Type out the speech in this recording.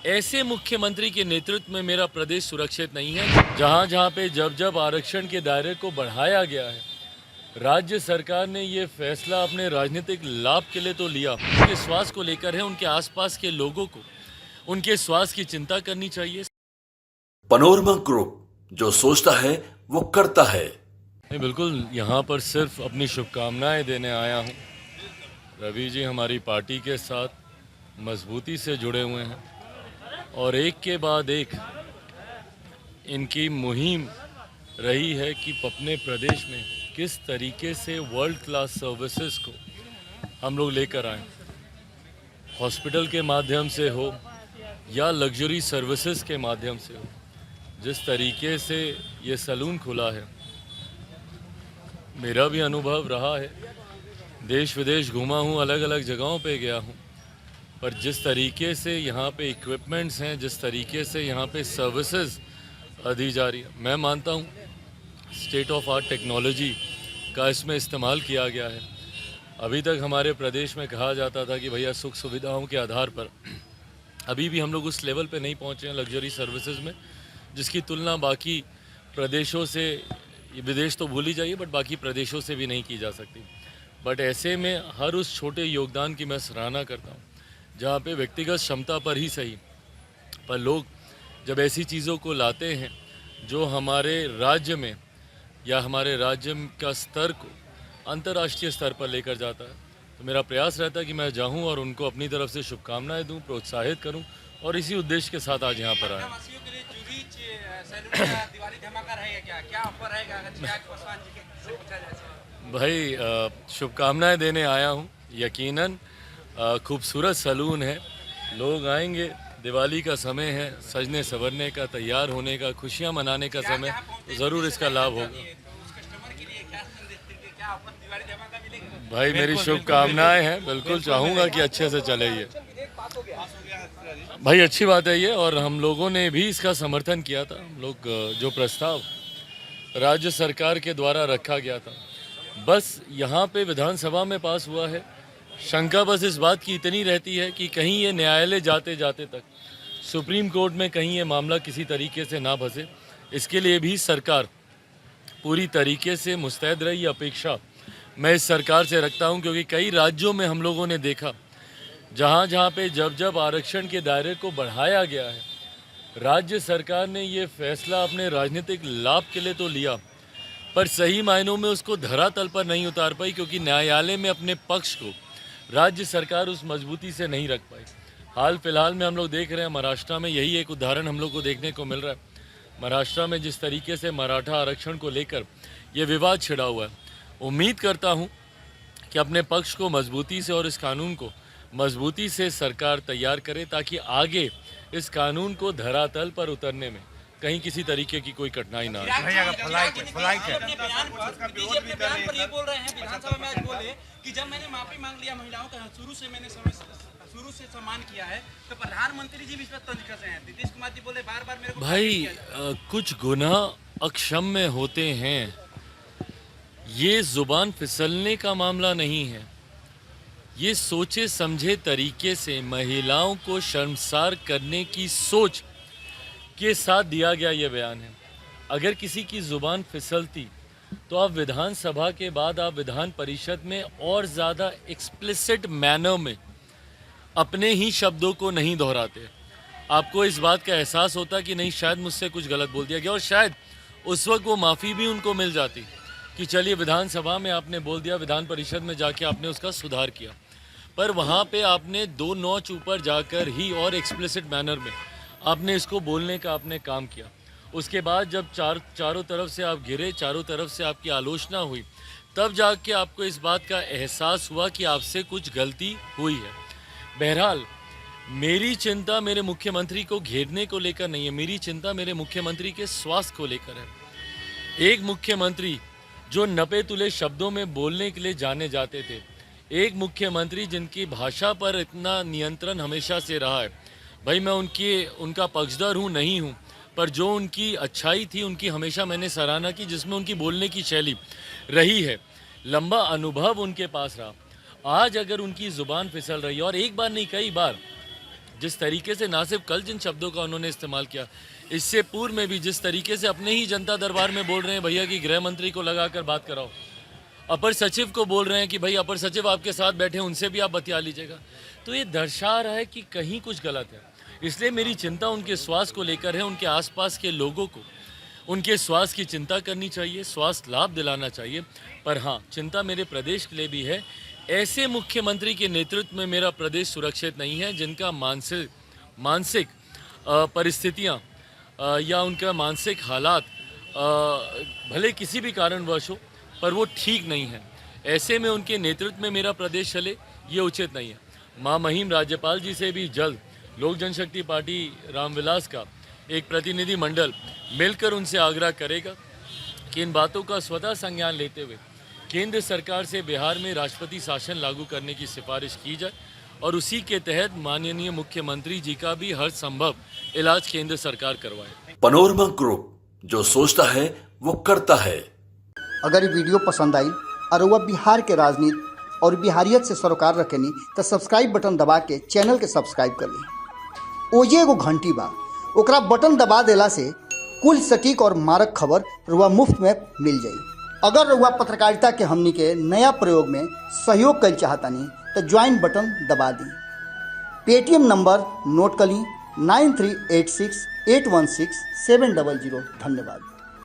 ऐसे मुख्यमंत्री के नेतृत्व में मेरा प्रदेश सुरक्षित नहीं है। जहां जहां पे जब जब आरक्षण के दायरे को बढ़ाया गया है, राज्य सरकार ने ये फैसला अपने राजनीतिक लाभ के लिए तो लिया, उनके स्वास्थ्य को लेकर है। उनके आसपास के लोगों को उनके स्वास्थ्य की चिंता करनी चाहिए। पनोरमा ग्रुप, जो सोचता है वो करता है। नहीं, बिल्कुल यहाँ पर सिर्फ अपनी शुभकामनाएं देने आया हूँ। रवि जी हमारी पार्टी के साथ मजबूती से जुड़े हुए हैं और एक के बाद एक इनकी मुहिम रही है कि अपने प्रदेश में किस तरीके से वर्ल्ड क्लास सर्विसेज को हम लोग लेकर आएँ, हॉस्पिटल के माध्यम से हो या लग्जरी सर्विसेज के माध्यम से हो। जिस तरीके से ये सैलून खुला है, मेरा भी अनुभव रहा है, देश विदेश घूमा हूँ, अलग अलग जगहों पे गया हूँ, पर जिस तरीके से यहाँ पे इक्विपमेंट्स हैं, जिस तरीके से यहाँ पे सर्विसेज दी जा रही है, मैं मानता हूँ स्टेट ऑफ आर्ट टेक्नोलॉजी का इसमें इस्तेमाल किया गया है। अभी तक हमारे प्रदेश में कहा जाता था कि भैया सुख सुविधाओं के आधार पर अभी भी हम लोग उस लेवल पे नहीं पहुँचे हैं लग्जरी सर्विसेज में, जिसकी तुलना बाकी प्रदेशों से, विदेश तो भूल ही जाइए, बट बाकी प्रदेशों से भी नहीं की जा सकती। बट ऐसे में हर उस छोटे योगदान की मैं सराहना करता हूँ जहाँ पे व्यक्तिगत क्षमता पर ही सही, पर लोग जब ऐसी चीज़ों को लाते हैं जो हमारे राज्य में या हमारे राज्य का स्तर को अंतर्राष्ट्रीय स्तर पर लेकर जाता है, तो मेरा प्रयास रहता है कि मैं जाऊँ और उनको अपनी तरफ से शुभकामनाएं दूँ, प्रोत्साहित करूँ, और इसी उद्देश्य के साथ आज यहाँ पर आए। भाई शुभकामनाएं देने आया हूँ। यकीनन खूबसूरत सैलून है, लोग आएंगे, दिवाली का समय है, सजने संवरने का, तैयार होने का, खुशियाँ मनाने का समय, तो ज़रूर इसका लाभ होगा। भाई मेरी शुभकामनाएं हैं, बिल्कुल चाहूँगा कि अच्छे से चले ये। भाई अच्छी बात है ये, और हम लोगों ने भी इसका समर्थन किया था। हम लोग जो प्रस्ताव राज्य सरकार के द्वारा रखा गया था, बस यहाँ पे विधानसभा में पास हुआ है। शंका बस इस बात की इतनी रहती है कि कहीं ये न्यायालय जाते जाते तक सुप्रीम कोर्ट में कहीं ये मामला किसी तरीके से ना फंसे, इसके लिए भी सरकार पूरी तरीके से मुस्तैद रही। अपेक्षा मैं इस सरकार से रखता हूँ, क्योंकि कई राज्यों में हम लोगों ने देखा जहाँ जहाँ पे जब जब आरक्षण के दायरे को बढ़ाया गया है, राज्य सरकार ने ये फैसला अपने राजनीतिक लाभ के लिए तो लिया, पर सही मायनों में उसको धरातल पर नहीं उतार पाई, क्योंकि न्यायालय में अपने पक्ष को राज्य सरकार उस मजबूती से नहीं रख पाई। हाल फिलहाल में हम लोग देख रहे हैं महाराष्ट्र में यही एक उदाहरण हम लोग को देखने को मिल रहा है। महाराष्ट्र में जिस तरीके से मराठा आरक्षण को लेकर ये विवाद छिड़ा हुआ है, उम्मीद करता हूँ कि अपने पक्ष को मजबूती से और इस कानून को मजबूती से सरकार तैयार करे, ताकि आगे इस कानून को धरातल पर उतरने में कहीं किसी तरीके की कोई कठिनाई ना आए। कि जब मैंने माफी मांग लिया महिलाओं का, शुरू से सम्मान किया है, तो प्रधानमंत्री जी भी इस पर तंज कस रहे हैं। नीतीश कुमार जी बोले बार बार मेरे को भाई कुछ गुनाह अक्षम्य होते हैं, ये जुबान फिसलने का मामला नहीं है। ये सोचे समझे तरीके से महिलाओं को शर्मसार करने की सोच के साथ दिया गया ये बयान है। अगर किसी की जुबान फिसलती तो आप विधानसभा के बाद आप विधान परिषद में और ज़्यादा एक्सप्लिसिट मैनर में अपने ही शब्दों को नहीं दोहराते। आपको इस बात का एहसास होता कि नहीं, शायद मुझसे कुछ गलत बोल दिया गया, और शायद उस वक्त वो माफ़ी भी उनको मिल जाती कि चलिए विधानसभा में आपने बोल दिया, विधान परिषद में जाके आपने उसका सुधार किया, पर वहाँ पे आपने 2 नॉच ऊपर जाकर ही और एक्सप्लिसिट मैनर में आपने इसको बोलने का आपने काम किया। उसके बाद जब चारों तरफ से आप घिरे, चारों तरफ से आपकी आलोचना हुई, तब जाके आपको इस बात का एहसास हुआ कि आपसे कुछ गलती हुई है। बहरहाल मेरी चिंता मेरे मुख्यमंत्री को घेरने को लेकर नहीं है, मेरी चिंता मेरे मुख्यमंत्री के स्वास्थ्य को लेकर है। एक मुख्यमंत्री जो नपे तुले शब्दों में बोलने के लिए जाने जाते थे, एक मुख्यमंत्री जिनकी भाषा पर इतना नियंत्रण हमेशा से रहा है। भाई मैं उनका पक्षधर हूँ नहीं हूँ, पर जो उनकी अच्छाई थी उनकी हमेशा मैंने सराहना की, जिसमें उनकी बोलने की शैली रही है, लंबा अनुभव उनके पास रहा। आज अगर उनकी ज़ुबान फिसल रही है, और एक बार नहीं कई बार जिस तरीके से ना सिर्फ कल जिन शब्दों का उन्होंने इस्तेमाल किया, इससे पूर्व में भी जिस तरीके से अपने ही जनता दरबार में बोल रहे हैं भैया कि गृह मंत्री को लगाकर बात कराओ, अपर सचिव को बोल रहे हैं कि भाई अपर सचिव आपके साथ बैठे, उनसे भी आप बतिया लीजिएगा, तो ये दर्शा रहा है कि कहीं कुछ गलत है। इसलिए मेरी चिंता उनके स्वास्थ्य को लेकर है। उनके आसपास के लोगों को उनके स्वास्थ्य की चिंता करनी चाहिए, स्वास्थ्य लाभ दिलाना चाहिए। पर हाँ, चिंता मेरे प्रदेश के लिए भी है। ऐसे मुख्यमंत्री के नेतृत्व में मेरा प्रदेश सुरक्षित नहीं है, जिनका मानसिक परिस्थितियाँ या उनका मानसिक हालात भले किसी भी कारणवश हो, पर वो ठीक नहीं है। ऐसे में उनके नेतृत्व में मेरा प्रदेश चले, ये उचित नहीं है। मां महिम राज्यपाल जी से भी जल्द लोक जनशक्ति पार्टी रामविलास का एक प्रतिनिधि मंडल मिलकर उनसे आग्रह करेगा कि इन बातों का स्वतः संज्ञान लेते हुए केंद्र सरकार से बिहार में राष्ट्रपति शासन लागू करने की सिफारिश की जाए और उसी के तहत माननीय मुख्यमंत्री जी का भी हर संभव इलाज केंद्र सरकार करवाए। पनोरमा ग्रुप, जो सोचता है वो करता है। अगर ये वीडियो पसंद आई और वह बिहार के राजनीति और बिहारियत से सरोकार रखेनी तो सब्सक्राइब बटन दबा के चैनल के सब्सक्राइब कर ली। ओजे एगो घंटी बा, ओकरा बटन दबा देला से कुल सटीक और मारक खबर रुआ मुफ्त में मिल जाई। अगर रुआ पत्रकारिता के हमनी के नया प्रयोग में सहयोग कर चाहतानी तो ज्वाइन बटन दबा दी। पेटीएम नंबर नोट कर ली 9386816700। धन्यवाद।